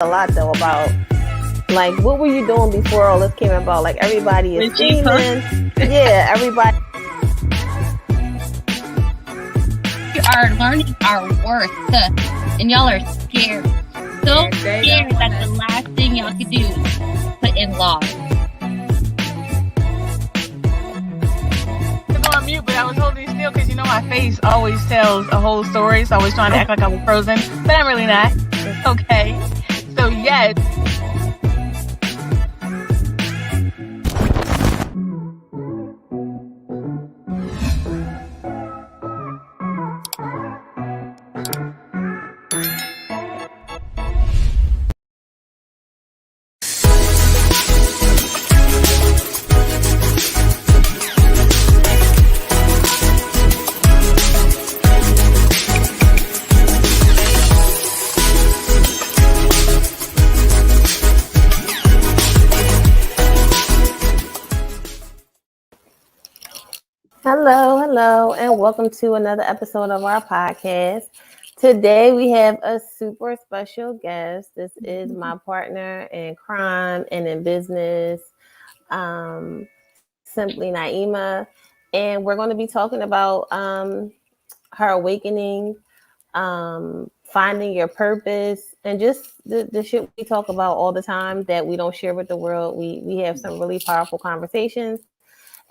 a lot though about like what were you doing before all this came about? Like everybody is streaming. Yeah, everybody. You are learning our worth, and y'all are scared. So scared that the last thing y'all could do is put in law. On mute, but I was holding still because my face always tells a whole story, so I was trying to act like I was frozen, but I'm really not. It's okay. So yes. Hello, and welcome to another episode of our podcast. Today we have a super special guest. This is my partner in crime and in business, simply Naimah, and we're going to be talking about her awakening, finding your purpose, and just the shit we talk about all the time that we don't share with the world. We have some really powerful conversations.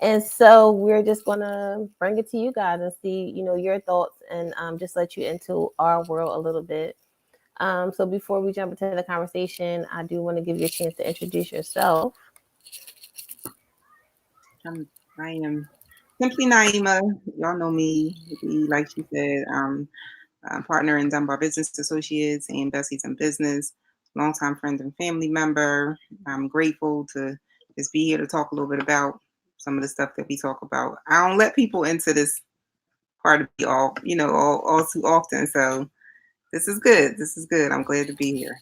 And so we're just going to bring it to you guys and see, your thoughts and just let you into our world a little bit. So before we jump into the conversation, I do want to give you a chance to introduce yourself. I am simply Naimah. Y'all know me. Like she said, I'm partner in Dunbar Business Associates and Bessie's in Business, longtime friend and family member. I'm grateful to just be here to talk a little bit about some of the stuff that we talk about. I don't let people into this part of me all too often. So this is good. I'm glad to be here.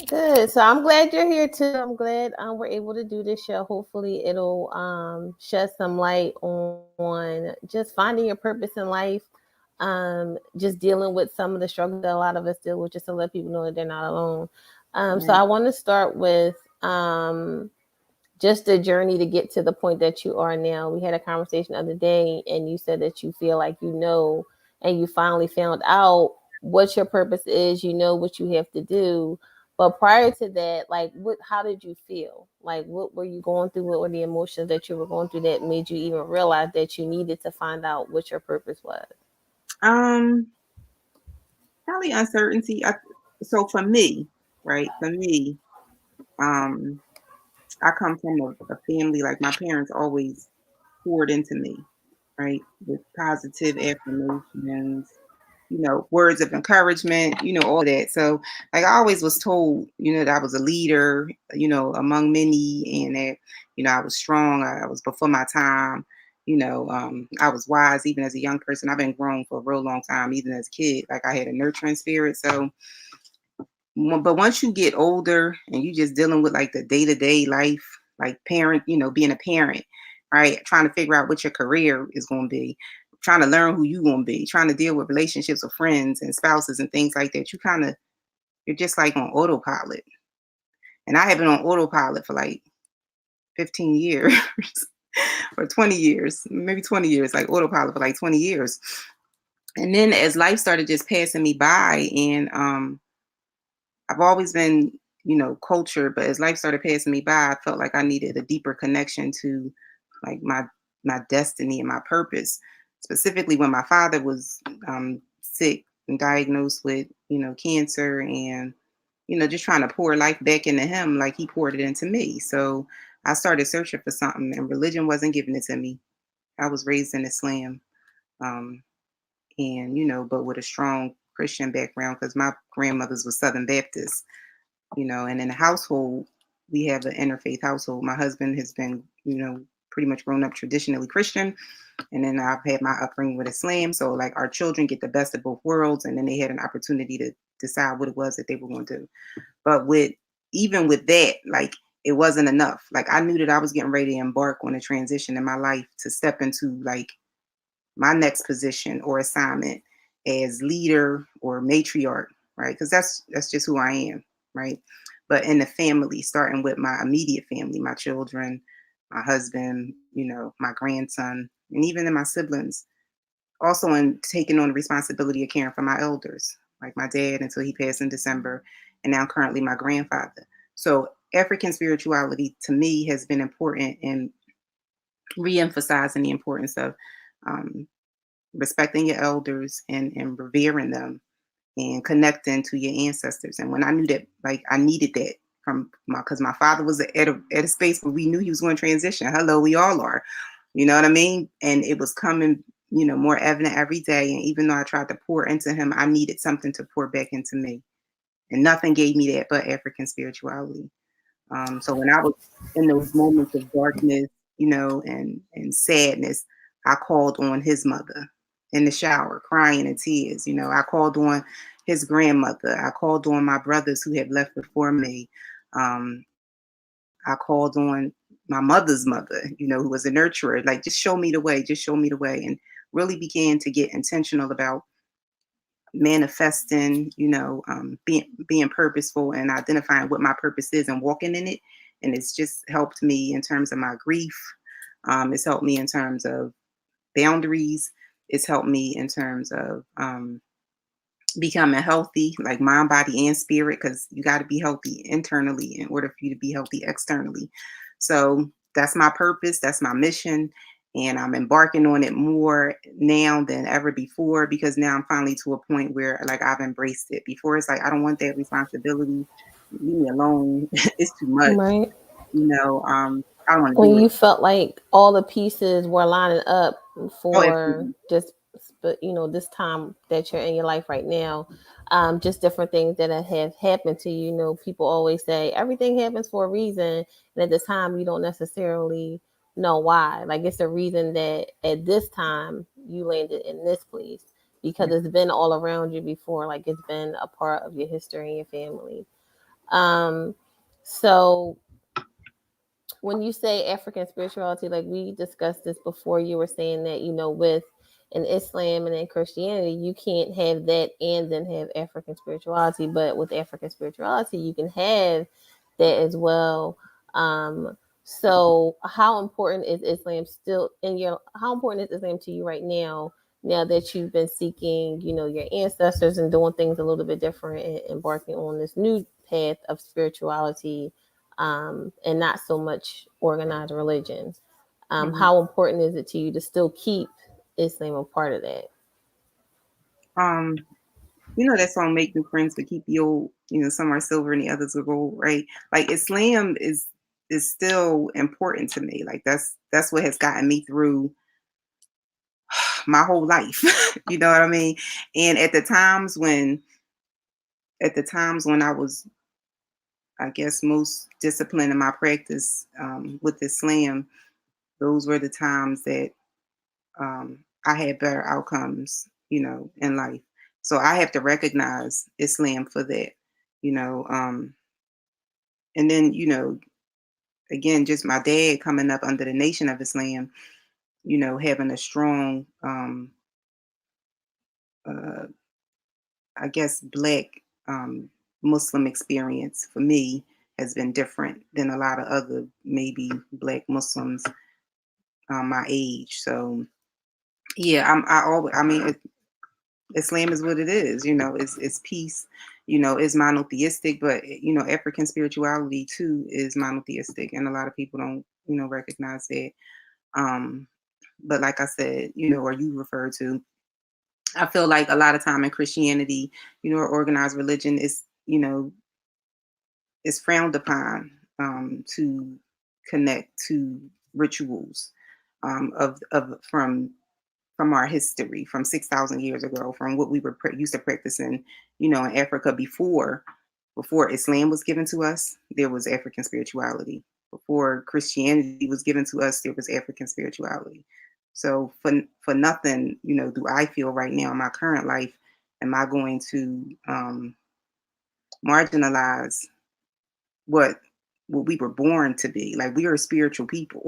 Good. So I'm glad you're here too. I'm glad we're able to do this show. Hopefully it'll shed some light on just finding your purpose in life. Just dealing with some of the struggles that a lot of us deal with, just to let people know that they're not alone. So I want to start with just the journey to get to the point that you are now. We had a conversation the other day and you said that you feel like and you finally found out what your purpose is, what you have to do. But prior to that, how did you feel? Like, what were you going through? What were the emotions that you were going through that made you even realize that you needed to find out what your purpose was? Probably uncertainty. So for me, I come from a family, like my parents always poured into me, right? With positive affirmations, words of encouragement, all that. So I always was told, that I was a leader, among many, and that, I was strong. I was before my time. I was wise even as a young person. I've been grown for a real long time, even as a kid. Like I had a nurturing spirit. So but once you get older and you just dealing with like the day-to-day life, like parent, being a parent, right? Trying to figure out what your career is going to be, trying to learn who you're going to be, trying to deal with relationships with friends and spouses and things like that. You're just like on autopilot. And I have been on autopilot for like 15 years or 20 years, maybe 20 years, like autopilot for like 20 years. And then as life started just passing me by, and I've always been, cultured, but as life started passing me by, I felt like I needed a deeper connection to like my destiny and my purpose. Specifically when my father was sick and diagnosed with, cancer, and, just trying to pour life back into him like he poured it into me. So I started searching for something, and religion wasn't giving it to me. I was raised in Islam, and, but with a strong Christian background because my grandmother's was Southern Baptist, and in the household, we have an interfaith household. My husband has been, pretty much grown up traditionally Christian. And then I've had my upbringing with Islam. So like our children get the best of both worlds. And then they had an opportunity to decide what it was that they were going to do. But even with that, like it wasn't enough. Like I knew that I was getting ready to embark on a transition in my life to step into like my next position or assignment as leader or matriarch, right? Because that's just who I am. right? But in the family, starting with my immediate family, my children, my husband, my grandson, and even in my siblings, also in taking on the responsibility of caring for my elders, like my dad until he passed in December, and now currently my grandfather. So African spirituality to me has been important in re-emphasizing the importance of um, respecting your elders and revering them and connecting to your ancestors. And when I knew that, like I needed that from because my father was at a space where we knew he was going to transition. Hello, we all are. You know what I mean? And it was coming, more evident every day. And even though I tried to pour into him, I needed something to pour back into me. And nothing gave me that but African spirituality. So when I was in those moments of darkness, and sadness, I called on his mother in the shower, crying in tears. I called on his grandmother. I called on my brothers who had left before me. I called on my mother's mother, who was a nurturer. Like, just show me the way, just show me the way, and really began to get intentional about manifesting, being purposeful and identifying what my purpose is and walking in it. And it's just helped me in terms of my grief. It's helped me in terms of boundaries. It's helped me in terms of becoming healthy, like mind, body, and spirit, because you got to be healthy internally in order for you to be healthy externally. So that's my purpose. That's my mission. And I'm embarking on it more now than ever before, because now I'm finally to a point where like I've embraced it. Before it's like, I don't want that responsibility. Leave me alone. It's too much. Right. I don't want to When do you it. felt like all the pieces were lining up Oh, for absolutely. just, but this time that you're in your life right now, just different things that have happened to you. People always say everything happens for a reason, and at the time you don't necessarily know why. Like, it's a reason that at this time you landed in this place because Yeah. it's been all around you before. Like, it's been a part of your history and your family. Um, so when you say African spirituality, like we discussed this before, you were saying that, with in Islam and in Christianity, you can't have that and then have African spirituality. But with African spirituality, you can have that as well. So how important is Islam still how important is Islam to you right now? Now that you've been seeking, your ancestors and doing things a little bit different and embarking on this new path of spirituality, and not so much organized religion. Mhm. How important is it to you to still keep Islam a part of that? Um, that song "Make New Friends to Keep the Old." Some are silver and the others are gold, right? Like Islam is still important to me. Like that's what has gotten me through my whole life. You know what I mean? And at the times when I was, I guess, most disciplined in my practice with Islam, those were the times that I had better outcomes, in life. So I have to recognize Islam for that, you know. And then, again, just my dad coming up under the Nation of Islam, having a strong, uh, I guess, Black Muslim experience for me has been different than a lot of other maybe Black Muslims my age. So yeah, Islam is what it is. It's peace. It's monotheistic, but African spirituality too is monotheistic, and a lot of people don't recognize that. Um, but like I said, or you refer to, I feel like a lot of time in Christianity, or organized religion is frowned upon to connect to rituals of from our history, from 6,000 years ago, from what we were used to practicing, in Africa before Islam was given to us. There was African spirituality. Before Christianity was given to us, there was African spirituality. So for nothing, do I feel right now in my current life, am I going to marginalize what we were born to be? Like, we are spiritual people.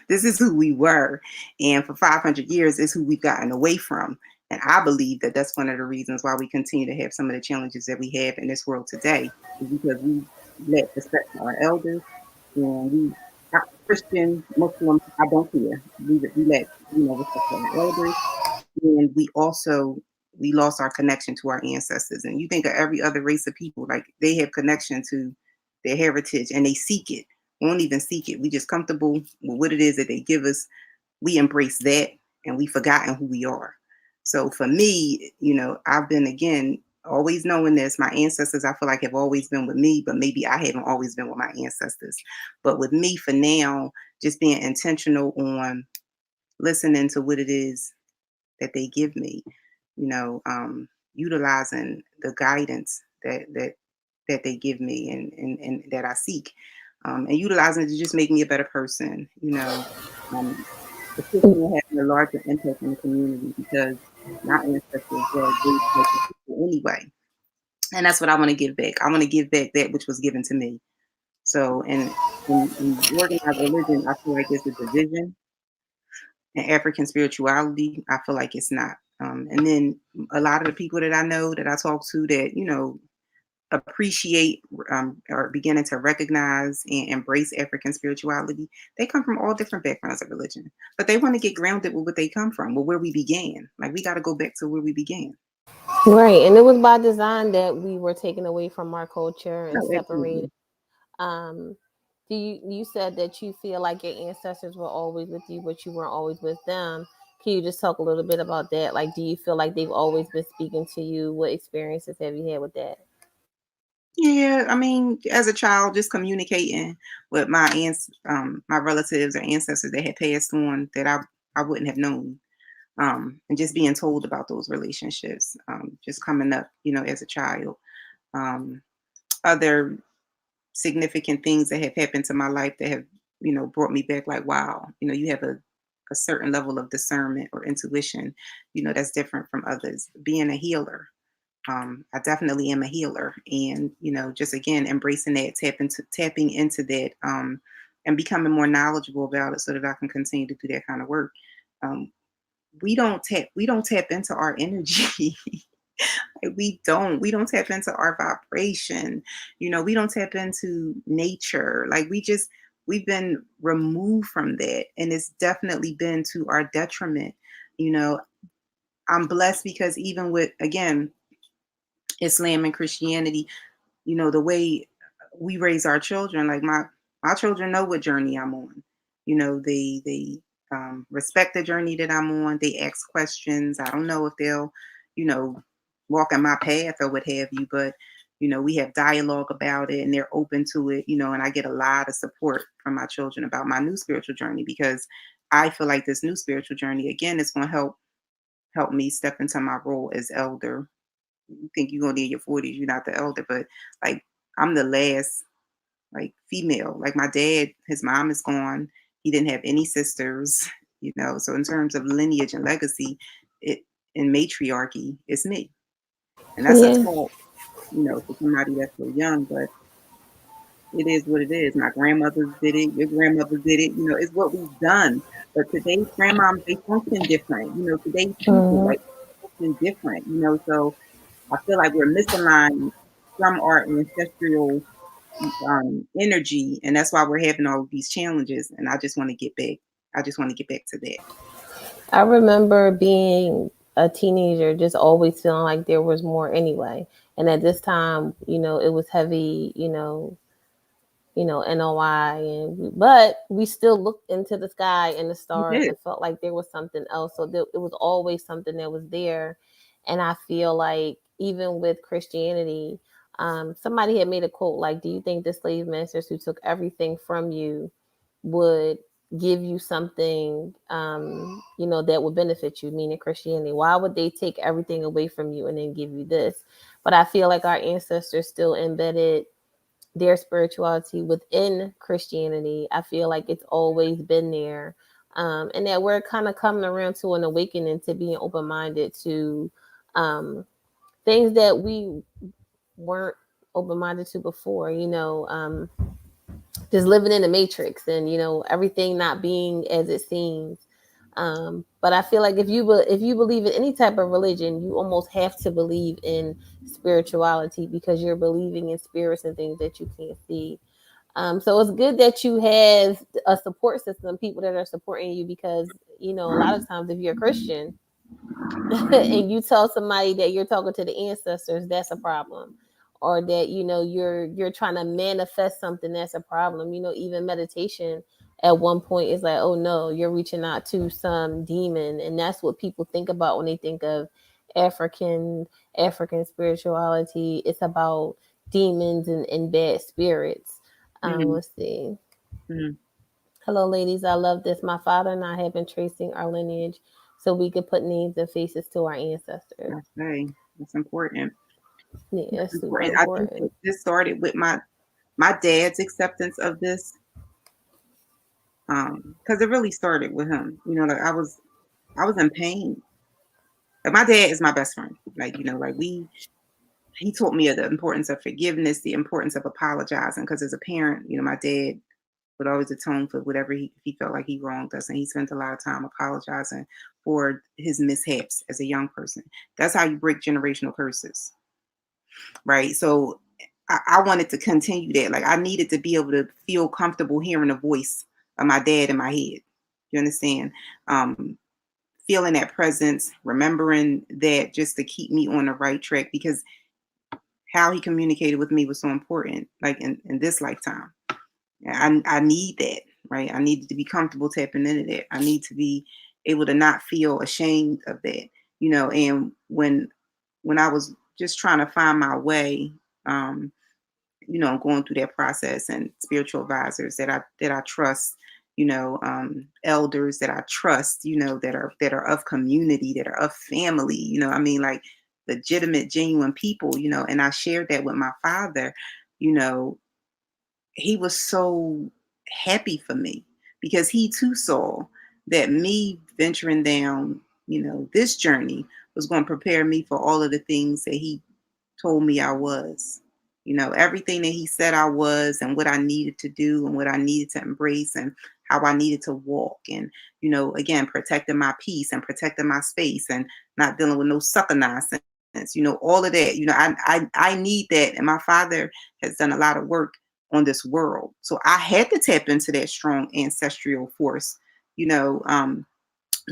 This is who we were, and for 500 years, is who we've gotten away from. And I believe that that's one of the reasons why we continue to have some of the challenges that we have in this world today, is because we let respect our elders, and we, Christian, Muslim, I don't care. We let, respect our elders, and we lost our connection to our ancestors. And you think of every other race of people, like they have connection to their heritage and they seek it. We won't even seek it. We just comfortable with what it is that they give us. We embrace that, and we've forgotten who we are. So for me, I've been, again, always knowing this. My ancestors, I feel like, have always been with me, but maybe I haven't always been with my ancestors. But with me for now, just being intentional on listening to what it is that they give me, utilizing the guidance that they give me, and that I seek, and utilizing it to just make me a better person, um, assisting in having a larger impact in the community, because my ancestors were great type of people anyway. And that's what I want to give back. I want to give back that which was given to me. So, and in organized religion, I feel like it's a division. In African spirituality, I feel like it's not. And then a lot of the people that I know, that I talk to, that, appreciate, or beginning to recognize and embrace African spirituality, they come from all different backgrounds of religion, but they want to get grounded with what they come from, with where we began. Like, we got to go back to where we began. Right. And it was by design that we were taken away from our culture and Oh, separated. absolutely. Um, you said that you feel like your ancestors were always with you, but you weren't always with them. Can you just talk a little bit about that? Like, do you feel like they've always been speaking to you? What experiences have you had with that? Yeah, I mean, as a child, just communicating with my aunts, my relatives or ancestors that had passed on, that I wouldn't have known, and just being told about those relationships, just coming up, as a child. Um, Other significant things that have happened to my life that have, brought me back, like, wow, you have a certain level of discernment or intuition, that's different from others. Being a healer, I definitely am a healer, and, just, again, embracing that, tapping into that, and becoming more knowledgeable about it, so that I can continue to do that kind of work. Um, we don't tap into our energy. Like, we don't tap into our vibration. We don't tap into nature. Like, we've been removed from that, and it's definitely been to our detriment. You know, I'm blessed because, even with, again, Islam and Christianity, the way we raise our children, like, my children know what journey I'm on. They respect the journey that I'm on. They ask questions. I don't know if they'll, you know, walk in my path or what have you, but, we have dialogue about it, and they're open to it, and I get a lot of support from my children about my new spiritual journey, because I feel like this new spiritual journey, again, is going to help me step into my role as elder. You think you're gonna be in your 40s, you're not the elder, but, like, I'm the last, like, female. Like, my dad, his mom is gone. He didn't have any sisters, So in terms of lineage and legacy, it in matriarchy, it's me, and that's a Yeah. tall, for somebody that's so young, but it is what it is. My grandmothers did it. Your grandmothers did it. It's what we've done. But today's grandmoms, they function different. Today's people, Mhm. like, function different. So I feel like we're misaligned from our ancestral, energy, and that's why we're having all of these challenges. And I just want to get back. I just want to get back to that. I remember being a teenager, just always feeling like there was more anyway. And at this time, it was heavy, NOI, but we still looked into the sky and the We stars did. and felt like there was something else. So it was always something that was there. And I feel like, even with Christianity, somebody had made a quote like, "Do you think the slave masters who took everything from you would give you something, that would benefit you?" Meaning Christianity. Why would they take everything away from you and then give you this? But I feel like our ancestors still embedded their spirituality within Christianity. I feel like it's always been there. And that we're kind of coming around to an awakening, to being open minded to, things that we weren't open minded to before, just living in the matrix, and, everything not being as it seems. But I feel like if you believe in any type of religion, you almost have to believe in spirituality because you're believing in spirits and things that you can't see. So it's good that you have a support system, people that are supporting you, because you know a lot of times if you're a Christian and you tell somebody that you're talking to the ancestors, that's a problem. Or that you know you're trying to manifest something, that's a problem. You know, even meditation at one point is like, oh no, you're reaching out to some demon, and that's what people think about when they think of African African spirituality. It's about demons and bad spirits. Let's see. Mm-hmm. Hello, ladies. I love this. My father and I have been tracing our lineage so we could put names and faces to our ancestors. Okay, that's important. Yeah, it's super I think important. this started with my dad's acceptance of this, because it really started with him. You know, like I was in pain. Like my dad is my best friend. Like, you know, like he taught me of the importance of forgiveness, the importance of apologizing. Because as a parent, you know, my dad would always atone for whatever he felt like he wronged us, and he spent a lot of time apologizing for his mishaps as a young person. That's how you break generational curses, right? So I wanted to continue that. Like I needed to be able to feel comfortable hearing the voice of my dad in my head. You understand? Feeling that presence, remembering that, just to keep me on the right track, because how he communicated with me was so important, like in this lifetime. I need that, right? I needed to be comfortable tapping into that. I need to be able to not feel ashamed of that, you know. And when I was just trying to find my way, you know, going through that process, and spiritual advisors that I trust, you know, elders that I trust, you know, that are of community, that are of family, you know, I mean, like legitimate, genuine people, you know, and I shared that with my father, you know, he was so happy for me because he too saw that me venturing down, you know, this journey was going to prepare me for all of the things that he told me I was. You know, everything that he said I was, and what I needed to do, and what I needed to embrace, and how I needed to walk. And, you know, again, protecting my peace and protecting my space, and not dealing with no sucker nonsense. You know, all of that. You know, I need that. And my father has done a lot of work on this world. So I had to tap into that strong ancestral force, you know,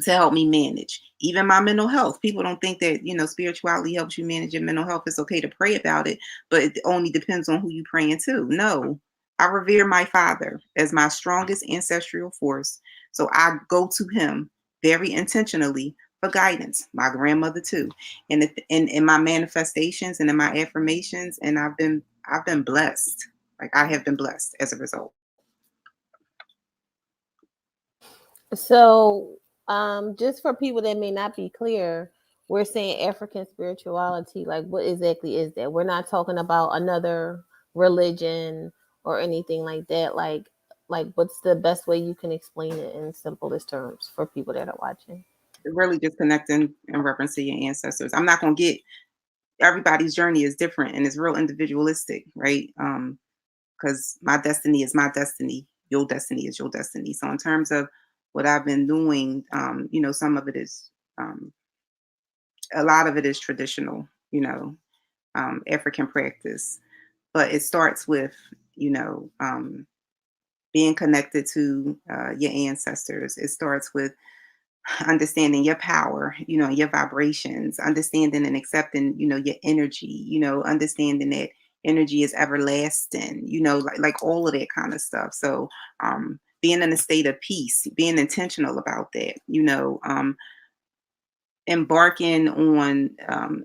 to help me manage even my mental health. People don't think that, you know, spirituality helps you manage your mental health. It's okay to pray about it, but it only depends on who you praying to. No, I revere my father as my strongest ancestral force. So I go to him very intentionally for guidance. My grandmother too. And in my manifestations and in my affirmations, and I've been blessed. Like I have been blessed as a result. So, just for people that may not be clear, we're saying African spirituality. Like, what exactly is that? We're not talking about another religion or anything like that. Like, what's the best way you can explain it in simplest terms for people that are watching? Really just connecting in reference to your ancestors. I'm not going to get, everybody's journey is different and it's real individualistic, right? Because my destiny is my destiny. Your destiny is your destiny. So in terms of what I've been doing, you know, some of it is, a lot of it is traditional, you know, African practice, but it starts with, you know, being connected to your ancestors. It starts with understanding your power, you know, your vibrations, understanding and accepting, you know, your energy, you know, understanding that energy is everlasting, you know, like all of that kind of stuff. So being in a state of peace, being intentional about that, you know, embarking on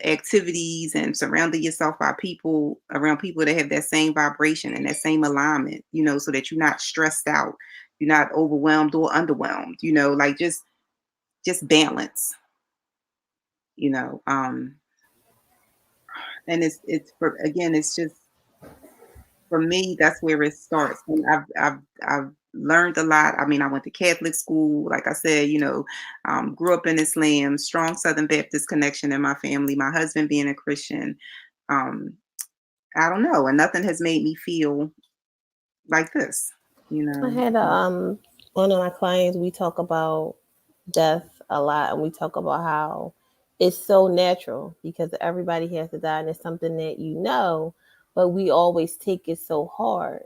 activities and surrounding yourself by people, around people that have that same vibration and that same alignment, you know, so that you're not stressed out, you're not overwhelmed or underwhelmed, you know, like just balance, you know. And it's for, again, it's just, for me, that's where it starts. And I've learned a lot. I mean, I went to Catholic school, like I said, you know, grew up in Islam, strong Southern Baptist connection in my family, my husband being a Christian. um I don't know, and nothing has made me feel like this, you I know. had one of my clients. We talk about death a lot, and we talk about how it's so natural because everybody has to die, and it's something that you know, but we always take it so hard.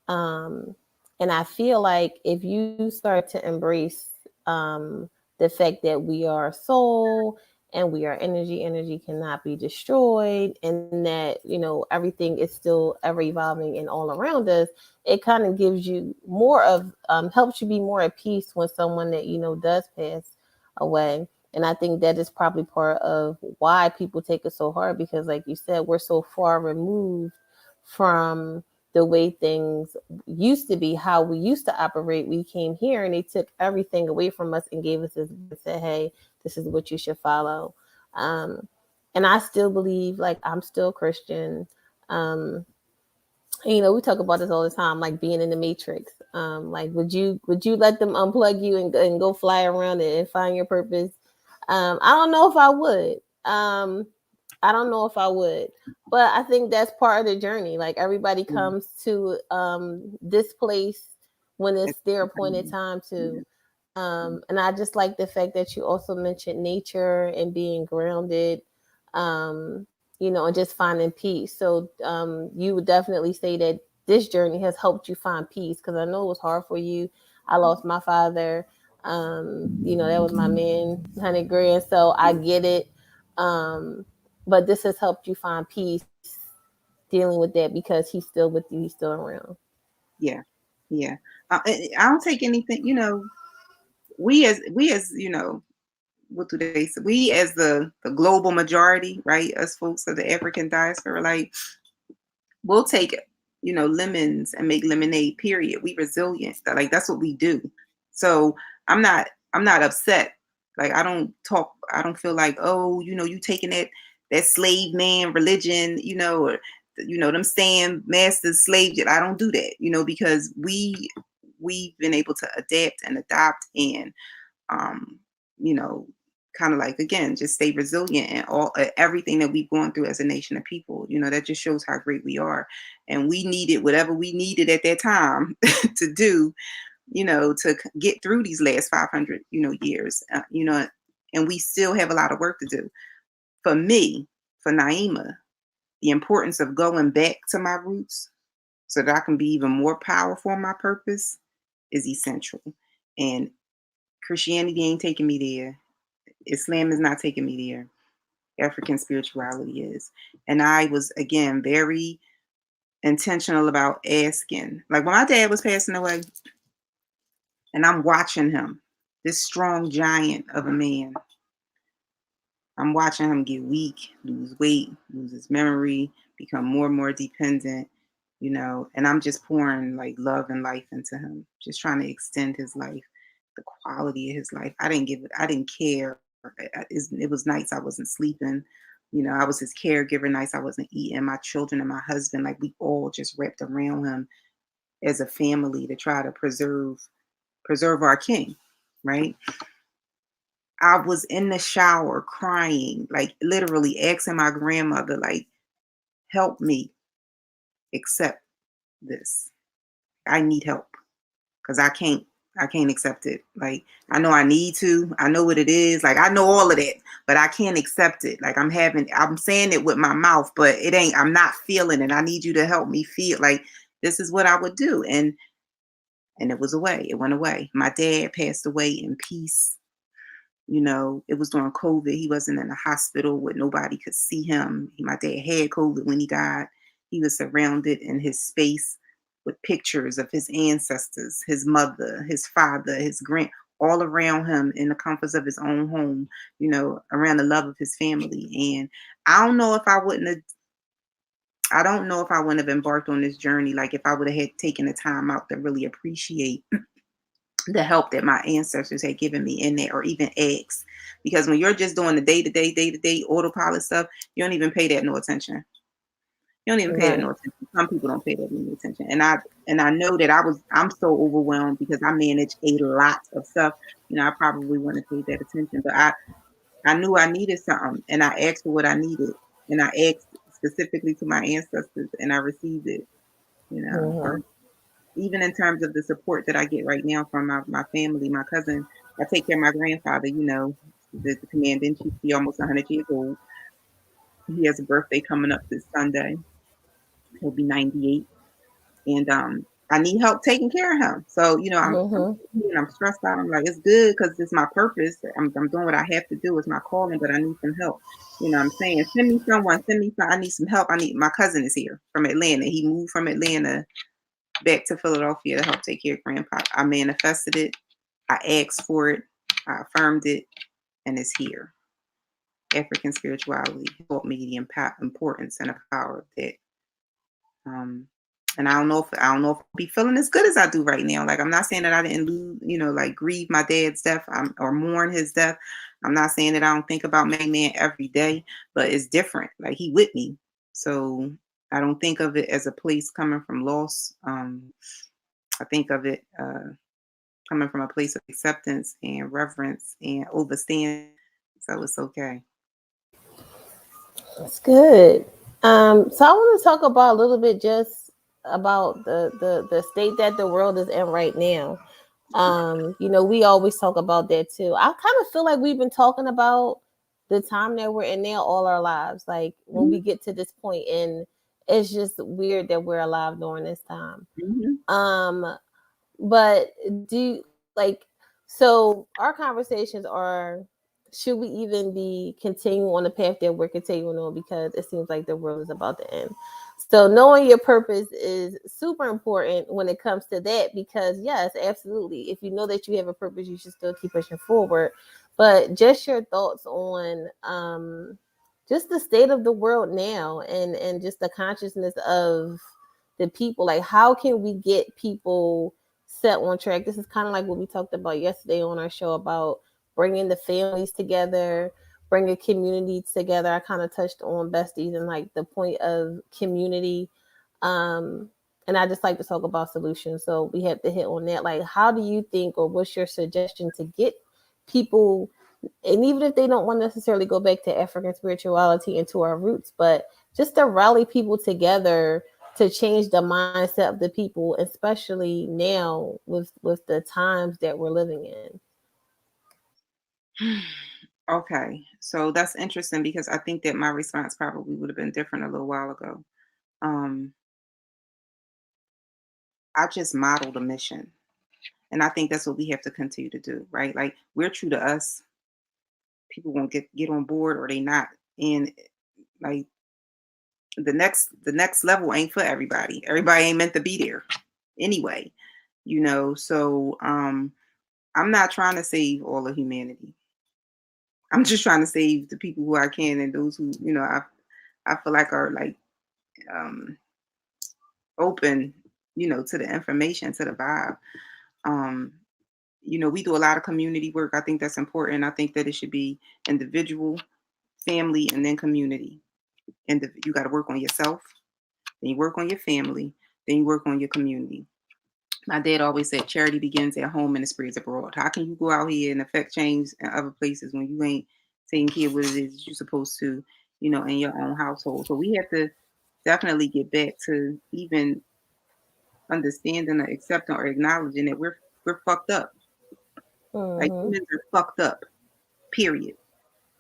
Um, and I feel like if you start to embrace the fact that we are soul and we are energy, energy cannot be destroyed, and that, you know, everything is still ever evolving and all around us, it kind of gives you more of, helps you be more at peace when someone that you know does pass away. And I think that is probably part of why people take it so hard because, like you said, we're so far removed from the way things used to be, how we used to operate. We came here and they took everything away from us and gave us this and said, hey, this is what you should follow. Um, and I still believe, like, I'm still Christian. Um, and, you know, we talk about this all the time, like being in the matrix. Like, would you let them unplug you and go fly around and find your purpose? I don't know if I would. I don't know if I would, but I think that's part of the journey. Like everybody Yeah. comes to this place when it's It's their appointed definitely- time yeah. to. And I just like the fact that you also mentioned nature and being grounded, you know, and just finding peace. So you would definitely say that this journey has helped you find peace because I know it was hard for you. I lost my father. You know, that was my man, 100 grand. So I get it. Um, but this has helped you find peace dealing with that because he's still with you, he's still around. Yeah. Yeah. I don't take anything, you know, we as you know, what do they say? We as the global majority, right? Us folks of the African diaspora, like we'll take, you know, lemons and make lemonade, period. We resilient. Like that's what we do. So I'm not upset. Like I don't feel like, oh, you know, you taking that slave man religion, you know, or you know, them saying master slave. I don't do that, you know, because we've been able to adapt and adopt and um, you know, kind of like again, just stay resilient and all everything that we've gone through as a nation of people. You know, that just shows how great we are, and we needed whatever we needed at that time to do. You know, to get through these last 500, you know, years. You know, and we still have a lot of work to do. For me, for Naimah, the importance of going back to my roots so that I can be even more powerful in my purpose is essential. And Christianity ain't taking me there. Islam is not taking me there. African spirituality is. And I was, again, very intentional about asking. Like when my dad was passing away, and I'm watching him, this strong giant of a man, I'm watching him get weak, lose weight, lose his memory, become more and more dependent, you know, and I'm just pouring like love and life into him, just trying to extend his life, the quality of his life. I didn't care. It was nights I wasn't sleeping. You know, I was his caregiver, nights I wasn't eating, my children and my husband, like we all just wrapped around him as a family to try to preserve our king, right? I was in the shower crying, like literally asking my grandmother, like, help me accept this. I need help because I can't accept it. Like I know I need to. I know what it is. Like I know all of that, but I can't accept it. Like I'm saying it with my mouth, but it ain't, I'm not feeling it. I need you to help me feel like this is what I would do. And it was away. It went away. My dad passed away in peace. You know, it was during COVID. He wasn't in a hospital where nobody could see him. My dad had COVID when he died. He was surrounded in his space with pictures of his ancestors, his mother, his father, his all around him in the comforts of his own home, you know, around the love of his family. And I don't know if I don't know if I wouldn't have embarked on this journey, like if I would have had taken the time out to really appreciate the help that my ancestors had given me in there, or even eggs. Because when you're just doing the day-to-day autopilot stuff, you don't even pay that no attention. You don't even pay that Right. no attention. Some people don't pay that no attention. And I know that I'm so overwhelmed because I manage a lot of stuff. You know, I probably wouldn't have paid that attention. But I knew I needed something, and I asked for what I needed. And I asked specifically to my ancestors, and I received it, you know. Mm-hmm. even in terms of the support that I get right now from my family, my cousin. I take care of my grandfather, the commander in chief. He almost 100 years old. He has a birthday coming up this Sunday. He'll be 98. And I need help taking care of him. So, I'm stressed out. I'm like, it's good because it's my purpose. I'm doing what I have to do. It's my calling, but I need some help. You know what I'm saying? Send me someone. I need some help. My cousin is here from Atlanta. He moved from Atlanta back to Philadelphia to help take care of grandpa. I manifested it. I asked for it. I affirmed it. And it's here. African spirituality taught me the importance and the power of that. And I don't know if I'll be feeling as good as I do right now. Like, I'm not saying that I didn't lose, like grieve my dad's death or mourn his death. I'm not saying that I don't think about my man every day, but it's different. Like, he with me. So I don't think of it as a place coming from loss. I think of it coming from a place of acceptance and reverence and overstanding. So it's okay. That's good. So I want to talk about a little bit just about the state that the world is in right now. We always talk about that too. I kind of feel like we've been talking about the time that we're in now all our lives. Like, when we get to this point, and it's just weird that we're alive during this time. But so our conversations are, should we even be continuing on the path that we're continuing on, because it seems like the world is about to end. So knowing your purpose is super important when it comes to that, because yes, absolutely, if you know that you have a purpose, you should still keep pushing forward. But just your thoughts on just the state of the world now, and just the consciousness of the people. Like, how can we get people set on track? This is kind of like what we talked about yesterday on our show about bringing the families together, bringing community together. I kind of touched on besties and like the point of community. And I just like to talk about solutions. So we have to hit on that. Like, how do you think, or what's your suggestion to get people, and even if they don't want to necessarily go back to African spirituality and to our roots, but just to rally people together to change the mindset of the people, especially now with the times that we're living in? Okay, so that's interesting, because I think that my response probably would have been different a little while ago. I just modeled a mission, and I think that's what we have to continue to do, right? Like, we're true to us. People won't get on board, or they not. And like, the next level ain't for everybody. Everybody ain't meant to be there anyway, So I'm not trying to save all of humanity. I'm just trying to save the people who I can, and those who, I feel like are like open, to the information, to the vibe. We do a lot of community work. I think that's important. I think that it should be individual, family, and then community. And you got to work on yourself, then you work on your family, then you work on your community. My dad always said charity begins at home and it spreads abroad. How can you go out here and affect change in other places when you ain't taking care of what it is you're supposed to, in your own household? So we have to definitely get back to even understanding or accepting or acknowledging that we're fucked up. Like, humans are fucked up. Period.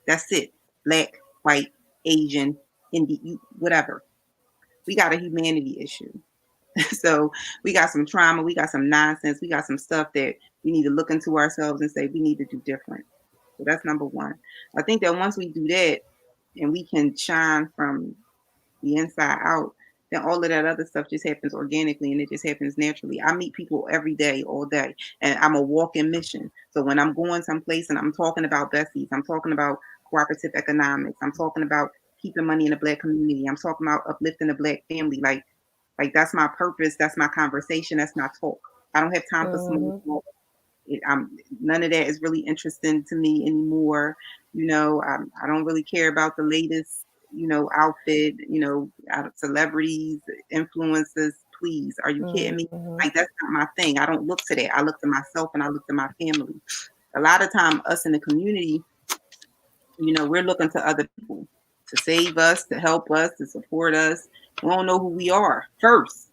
That's it. Black, white, Asian, Indian, whatever. We got a humanity issue. So we got some trauma, we got some nonsense, we got some stuff that we need to look into ourselves and say we need to do different. So that's number one. I think that once we do that and we can shine from the inside out, then all of that other stuff just happens organically, and it just happens naturally. I meet people every day, all day, and I'm a walking mission. So when I'm going someplace and I'm talking about besties, I'm talking about cooperative economics, I'm talking about keeping money in the Black community, I'm talking about uplifting the Black family, like that's my purpose. That's my conversation. That's my talk. I don't have time for small talk. None of that is really interesting to me anymore. I don't really care about the latest, outfit, celebrities, influencers. Please, are you kidding me? Like, that's not my thing. I don't look to that. I look to myself and I look to my family. A lot of time, us in the community, we're looking to other people to save us, to help us, to support us. We don't know who we are first.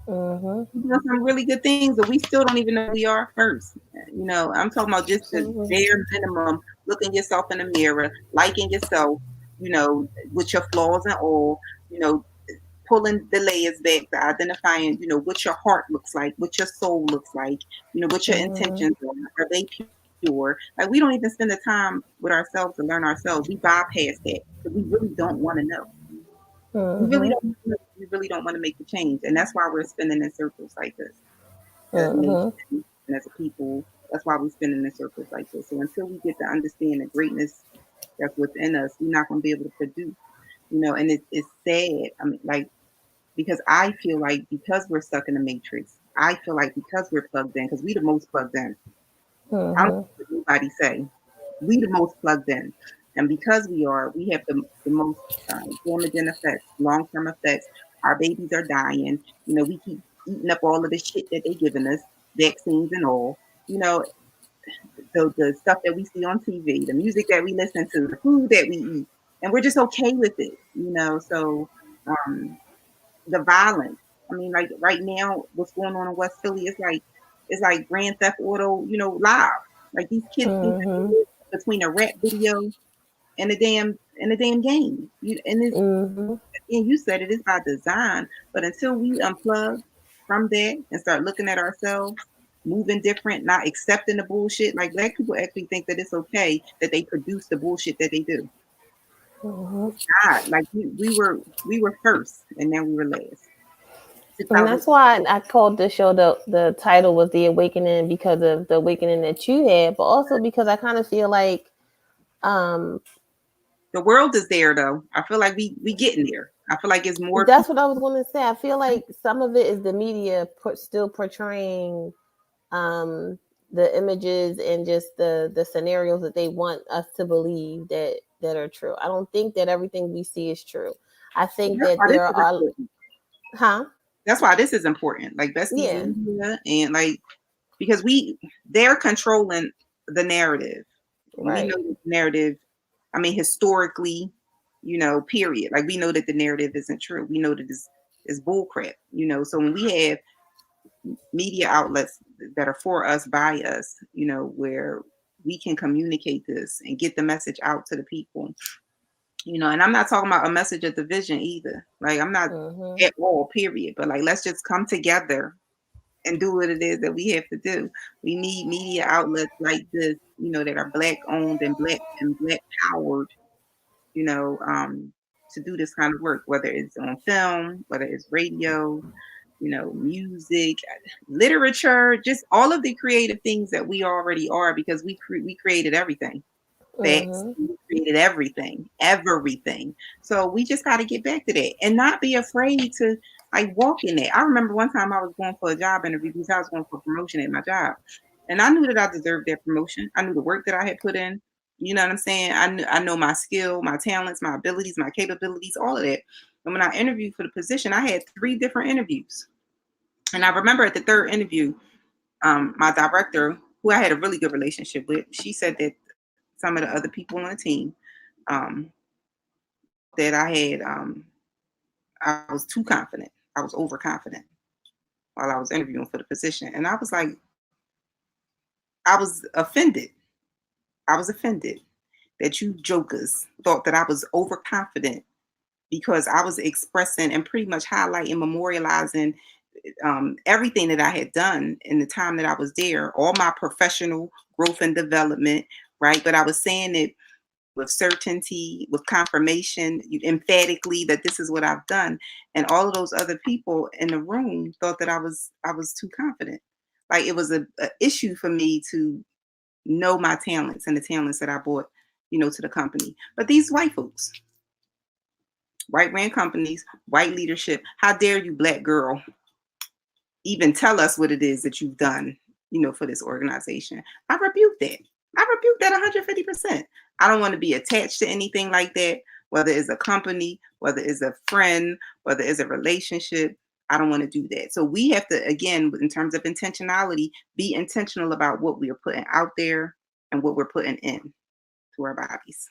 Mm-hmm. We're doing some really good things, but we still don't even know who we are first. I'm talking about just the Absolutely. bare minimum, looking yourself in the mirror, liking yourself, with your flaws and all, you know, pulling the layers back to identifying, what your heart looks like, what your soul looks like, what your Mm-hmm. intentions are. Are they pure? Like we don't even spend the time with ourselves to learn ourselves. We bypass that because we really don't want to know. We really Mm-hmm. don't. We really don't want to make the change, and that's why we're spinning in circles like this as a nation Mm-hmm. and as a people. That's why we're spinning in circles like this. So until we get to understand the greatness that's within us, we're not going to be able to produce. And it's sad. I mean, like because I feel like because we're stuck in the matrix, I feel like because we're plugged in, because we the most plugged in. I don't Mm-hmm. care what anybody say. We the most plugged in. And because we have the most damaging effects, long-term effects. Our babies are dying. We keep eating up all of the shit that they giving us, vaccines and all. You know, the stuff that we see on TV, the music that we listen to, the food that we eat, and we're just okay with it. So um, the violence. I mean, like right now, what's going on in West Philly is like Grand Theft Auto, live. Like these kids think that they Mm-hmm. live between a rap video and a damn game. Mm-hmm. And you said it is by design, but until we unplug from that and start looking at ourselves, moving different, not accepting the bullshit. Like black people actually think that it's okay that they produce the bullshit that they do. Mm-hmm. God, like we were first and then we were last. And 2000. that's why I called the show, the title was The Awakening, because of the awakening that you had, but also because I kind of feel like um The world is there though. I feel like we getting there. I feel like it's more that's people. what I was going to say. I feel like some of it is the media still portraying um the images and just the scenarios that they want us to believe that are true. I don't think that everything we see is true. I think That's that why this there is are, important. huh? That's why this is important. Like besties Yeah, media and like because they're controlling the narrative. And we know right. the narrative, I mean historically, period. Like we know that the narrative isn't true. We know that it's bull crap. So when we have media outlets that are for us, by us, where we can communicate this and get the message out to the people. And I'm not talking about a message of division either. Like I'm not Mm-hmm. at all, period. But like let's just come together and do what it is that we have to do. We need media outlets like this, that are black owned and black powered, you know, um, to do this kind of work, whether it's on film, whether it's radio, music, literature, just all of the creative things that we already are because we created everything. Facts. Mm-hmm. We created everything. So we just got to get back to that and not be afraid to like walk in that. I remember one time I was going for a job interview because I was going for a promotion at my job, and I knew that I deserved that promotion. I knew the work that I had put in. You know what I'm saying? I know my skill, my talents, my abilities, my capabilities, all of that. And when I interviewed for the position, I had 3 different interviews. And I remember at the third interview, my director, who I had a really good relationship with, she said that some of the other people on the team um, that I was too confident. I was overconfident while I was interviewing for the position. And I was like, I was offended. I was offended that you jokers thought that I was overconfident because I was expressing and pretty much highlighting, memorializing everything that I had done in the time that I was there, all my professional growth and development, right? But I was saying it with certainty, with confirmation, emphatically that this is what I've done. And all of those other people in the room thought that I was too confident. Like it was a issue for me to know my talents and the talents that I brought, to the company. But these white folks, white ran companies, white leadership, how dare you, black girl, even tell us what it is that you've done, for this organization. I rebuke that. I rebuke that 150%. I don't want to be attached to anything like that, whether it's a company, whether it's a friend, whether it's a relationship. I don't want to do that. So we have to, again, in terms of intentionality, be intentional about what we are putting out there and what we're putting in to our bodies.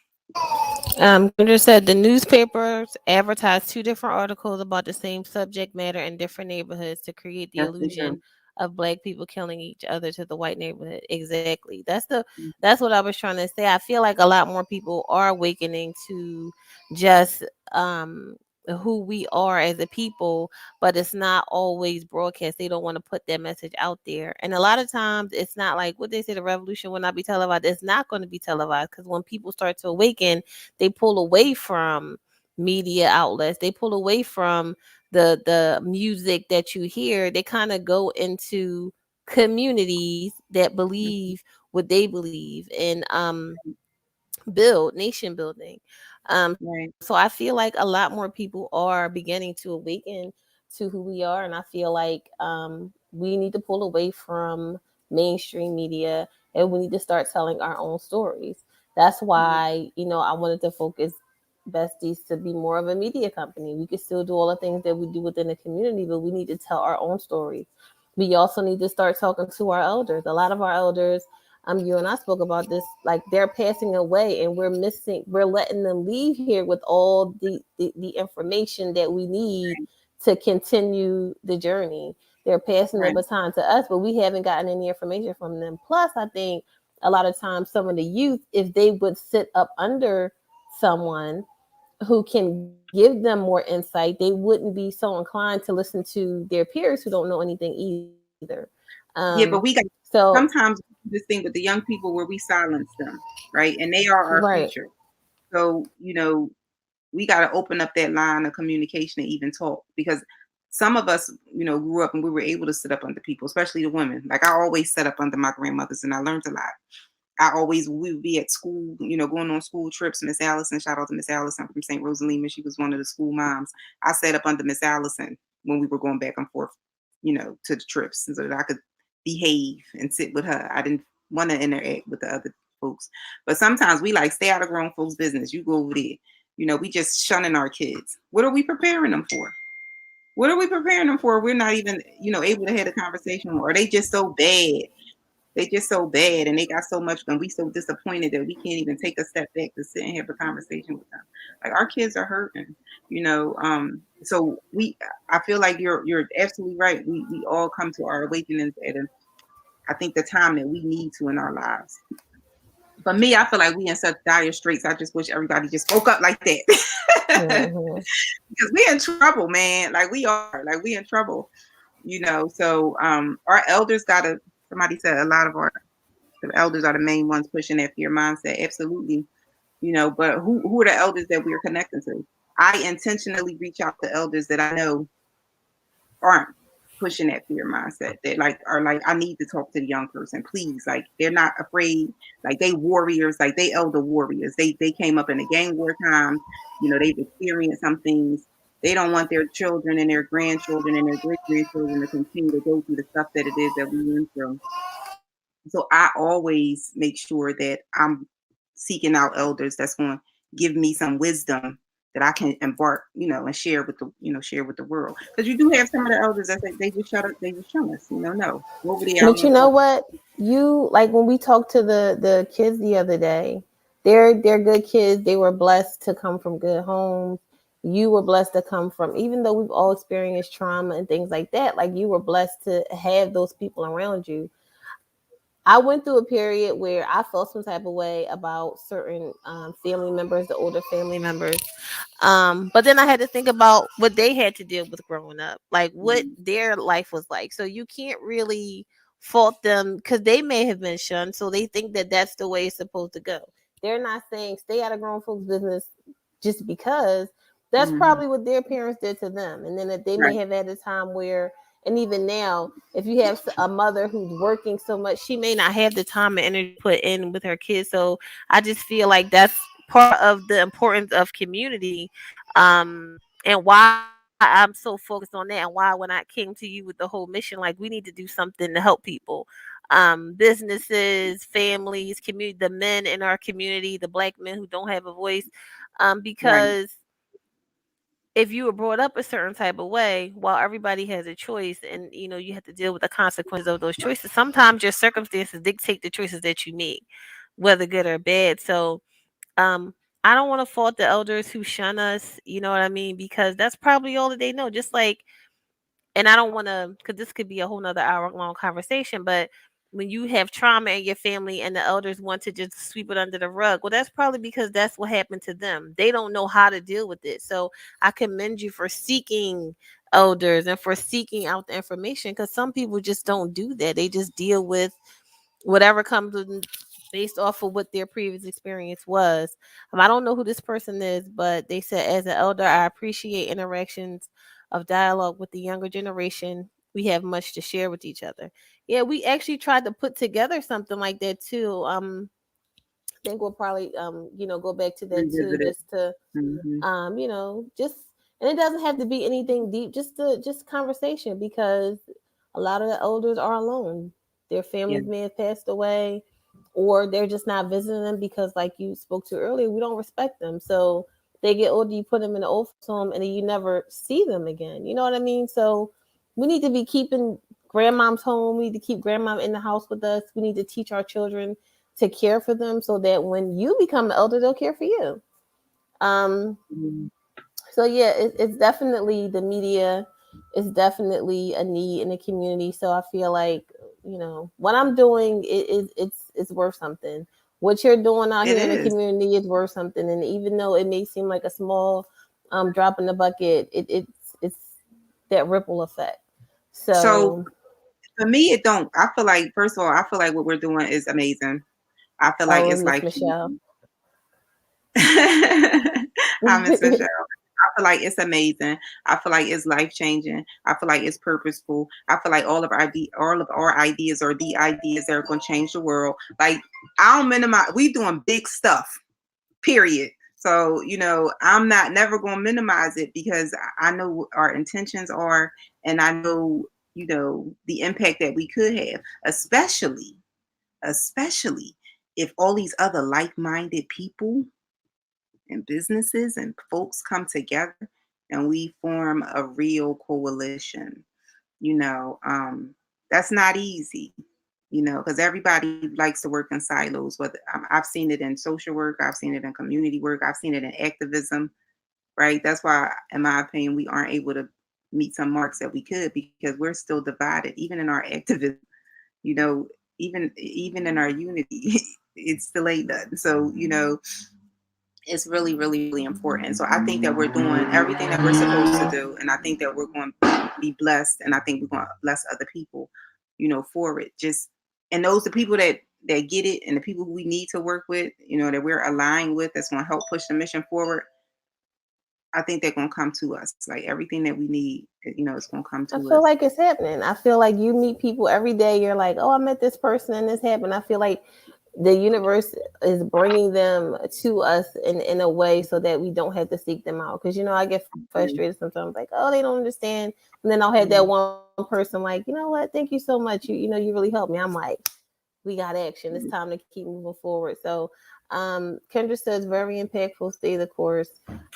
Ginger said the newspapers advertise two different articles about the same subject matter in different neighborhoods to create the Yes, they illusion do. of black people killing each other to the white neighborhood. Exactly. Mm, That's what I was trying to say. I feel like a lot more people are awakening to just who we are as a people, but it's not always broadcast. They don't want to put that message out there. And a lot of times it's not like what they say the revolution will not be televised. It's not going to be televised because when people start to awaken, they pull away from media outlets. They pull away from the music that you hear. They kind of go into communities that mm, believe what they believe and build nation building. right. So I feel like a lot more people are beginning to awaken to who we are, and I feel like we need to pull away from mainstream media and we need to start telling our own stories. That's Mm, why I wanted to focus besties to be more of a media company. We could still do all the things that we do within the community, but we need to tell our own stories. We also need to start talking to our elders. A lot of our elders, you and I spoke about this, like they're passing away and we're letting them leave here with all the information that we need to continue the journey. They're passing the right. baton to us, but we haven't gotten any information from them. Plus, I think a lot of times some of the youth, if they would sit up under someone who can give them more insight, they wouldn't be so inclined to listen to their peers who don't know anything either. Yeah, but we got So sometimes we do this thing with the young people where we silence them, right? And they are our right. future. So, we got to open up that line of communication and even talk because some of us, grew up and we were able to sit up under people, especially the women. Like I always sat up under my grandmothers and I learned a lot. We would be at school, going on school trips. Miss Allison, shout out to Miss Allison from St. Rosalima. She was one of the school moms. I sat up under Miss Allison when we were going back and forth, to the trips so that I could behave and sit with her. I didn't want to interact with the other folks. But sometimes we like stay out of grown folks' business. You go over there. We just shunning our kids. What are we preparing them for? What are we preparing them for? We're not even, able to have a conversation. Or are they just so bad? They just so bad and they got so much and we so disappointed that we can't even take a step back to sit and have a conversation with them. Like our kids are hurting, so I feel like you're absolutely right. We all come to our awakenings at I think the time that we need to in our lives. For me, I feel like we in such dire straits. I just wish everybody just spoke up like that. Hmm. Because we in trouble, man. Like we are. Like we in trouble. So our elders gotta somebody said a lot of our the elders are the main ones pushing that fear mindset. Absolutely. But who are the elders that we're connecting to? I intentionally reach out to elders that I know aren't pushing that fear mindset. That like are like, I need to talk to the young person, please. Like they're not afraid, like they warriors, like they elder warriors. They came up in the gang war times, they've experienced some things. They don't want their children and their grandchildren and their great grandchildren to continue to go through the stuff that it is that we went through. So I always make sure that I'm seeking out elders that's going to give me some wisdom that I can embark, and share with the world. Because you do have some of the elders that they just shut up, they just shun us, no. Go over there, I But you want to know talk. what? You like when we talked to the kids the other day, they're good kids. They were blessed to come from good homes. You were blessed to come from, even though we've all experienced trauma and things like that, like you were blessed to have those people around you. I went through a period where I felt some type of way about certain family members, the older family members. But then I had to think about what they had to deal with growing up, like what Mhm. their life was like. So you can't really fault them because they may have been shunned. So they think that that's the way it's supposed to go. They're not saying stay out of grown folks' business just because that's Mhm. probably what their parents did to them. And then if they may Right. have had a time where, and even now, if you have a mother who's working so much, she may not have the time and energy to put in with her kids. So I just feel like that's part of the importance of community, and why I'm so focused on that, and why when I came to you with the whole mission, like we need to do something to help people, businesses, families, community, the men in our community, the black men who don't have a voice, Right. because if you were brought up a certain type of way, while everybody has a choice and you have to deal with the consequences of those choices, sometimes your circumstances dictate the choices that you make, whether good or bad. So I don't want to fault the elders who shun us, you know what I mean? Because that's probably all that they know. Just like, and I don't want to, because this could be a whole nother hour long conversation, but when you have trauma in your family and the elders want to just sweep it under the rug, well, that's probably because that's what happened to them. They don't know how to deal with it. So I commend you for seeking elders and for seeking out the information, because some people just don't do that. They just deal with whatever comes with, based off of what their previous experience was. I don't know who this person is, but they said, as an elder, I appreciate interactions of dialogue with the younger generation. We have much to share with each other. Yeah, we actually tried to put together something like that too. I think we'll probably go back to that too, Revisit it. just to Hmm. just, and it doesn't have to be anything deep, just conversation, because a lot of the elders are alone. Their Yeah, families may have passed away, or they're just not visiting them because, like you spoke to earlier, we don't respect them. So they get older, you put them in an old folks home, and then you never see them again. You know what I mean? So we need to be keeping grandmom's home. We need to keep grandmom in the house with us. We need to teach our children to care for them, so that when you become an elder, they'll care for you. Um, mhm. so yeah, it's definitely the media is definitely a need in the community. So I feel like, what I'm doing it's worth something. What you're doing out It here in the is. community is worth something, and even though it may seem like a small drop in the bucket, it's that ripple effect. So So, for me, it don't. I feel like, first of all, I feel like what we're doing is amazing. I feel like oh, it's Miss life Michelle. changing. Hi, Miss Michelle. I feel like it's amazing. I feel like it's life changing. I feel like it's purposeful. I feel like all of our ideas are the ideas that are going to change the world. Like, I don't minimize. We doing big stuff. Period. So, I'm not never going to minimize it, because I know what our intentions are, and I know, the impact that we could have, especially if all these other like-minded people and businesses and folks come together and we form a real coalition. That's not easy, because everybody likes to work in silos. But I've seen it in social work, I've seen it in community work, I've seen it in activism, right? That's why, in my opinion, we aren't able to meet some marks that we could, because we're still divided, even in our activism, you know, even in our unity, it still ain't done. So, it's really, really, really important. So I think that we're doing everything that we're supposed to do, and I think that we're going to be blessed, and I think we're going to bless other people, for it. Just, and those the people that get it, and the people who we need to work with, that we're aligned with, that's going to help push the mission forward. I think they're going to come to us. Like, everything that we need, it's going to come I to feel us. like it's happening. I feel like you meet people every day. You're like, oh, I met this person and this happened. I feel like the universe is bringing them to us in a way so that we don't have to seek them out. Because, I get frustrated sometimes, like, oh, they don't understand. And then I'll have that one person like, you know what? Thank you so much. You really helped me. I'm like, we got action. It's time to keep moving forward. So, Kendra says, very impactful. Stay the course.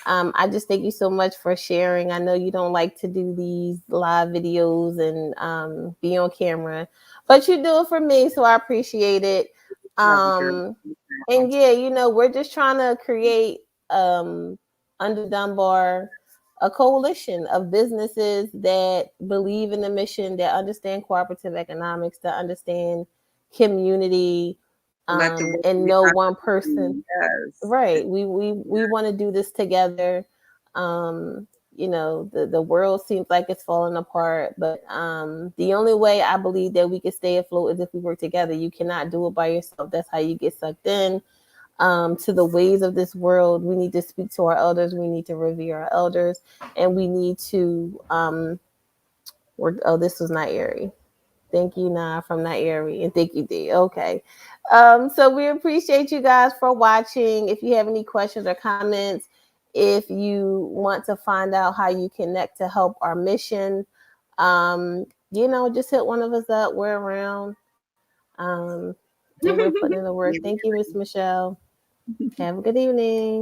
I just thank you so much for sharing. I know you don't like to do these live videos and be on camera, but you do it for me, so I appreciate it. Love you, girl. Um, and yeah, we're just trying to create under Dunbar a coalition of businesses that believe in the mission, that understand cooperative economics, that understand community, Collective work. and no one person. Yes. Right. We want to do this together. Um, the world seems like it's falling apart, but the only way I believe that we can stay afloat is if we work together. You cannot do it by yourself. That's how you get sucked in to the ways of this world. We need to speak to our elders. We need to revere our elders, and we need to work. Oh, this was not Ari. Thank you, Nah, from that area. And thank you, D. Okay. So we appreciate you guys for watching. If you have any questions or comments, if you want to find out how you connect to help our mission, just hit one of us up. We're around. Um, and we're putting in the work. Thank you, Miss Michelle. Have a good evening.